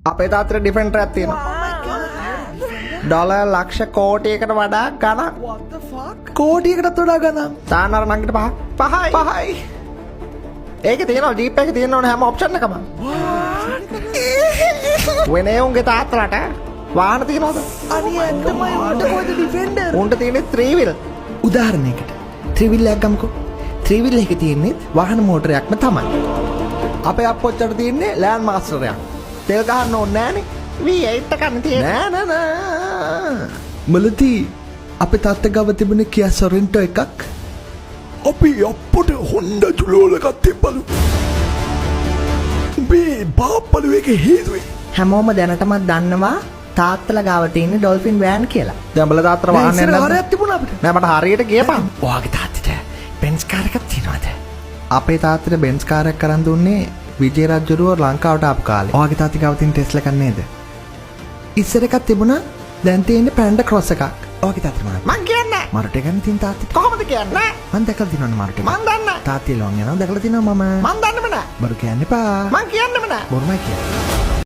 අපේ තාත්තට ඩිෆෙන්ඩර් එකක් තියෙනවා. ඩොලර් ලක්ෂ කෝටියකට වඩා ගණන්. කෝටියකටත් වඩා ගණන්. තාන්නර නංගිට පහයි. ඒකේ තියෙනවා ජීප් එකේ තියෙන ඕන හැම ඔප්ෂන් එකම. වෙනේ උන්ගේ තාත්තලාට වාහන තියනවද? අනේ ඇත්තමයි උන්ට කොහෙද ඩිෆෙන්ඩර්? උන්ට තියෙන්නේ 3 wheel. උදාහරණයකට 3 wheel එකක් ගමුකෝ. 3 wheel එකේ තියෙන්නේ වාහන මෝටරයක්ම තමයි. අපේ අප්පොච්චට තියෙන්නේ ලෑන්ඩ් මාස්ටර් එකක්. තෙල් ගහන්න ඕනේ නෑනේ. V8 එකක් තියෙන්නේ. නෑ. මලදී අපේ තාත්තා ගාව තිබුණේ Kia Sorento එකක්. අපි අප්පට හොන්ඩ ජුලෝල එකක් තිබ්බලු. උඹේ බාප්පලු එක හේතුවේ. හැමෝම දැනටමත් දන්නවා තාත්තලා ගාව තියෙන ඩොල්ෆින් වෑන් කියලා. දැන් බල තාත්තට වාහනයක් ඉස්සර නැද්ද? හරයක් තිබුණා අපිට. නෑ මට හරියට කියපන්. ඔයාගේ තාත්තට බෙන්ස් කාර් එකක් තියෙනවද? අපේ තාත්තට බෙන්ස් කාර් එකක් කරන් දුන්නේ විජේ රජුරුව ලංකාවට ආපු කාලේ. ඔයාගේ තාත්තා ගාව තියෙන ටෙස්ලා එකක් නේද? ඉස්සර එකක් තිබුණා. දැන් තියෙන්නේ පැන්ඩා ක්‍රොස් එකක්. ඔයාගේ තාත්තා මොනවද? මං කියන්නේ මරට ගන්න තියෙන තාත්තා. කොහොමද කියන්නේ? මං දැකලා තියෙනවනේ මරට. මං දන්නේ. තාත්තිය ලොන් යනවා දැකලා තියෙනවා මම. මං දන්නේම නෑ. බරු කියන්න එපා. මං කියන්නෙම නෑ. බොරුමයි කියන්නේ.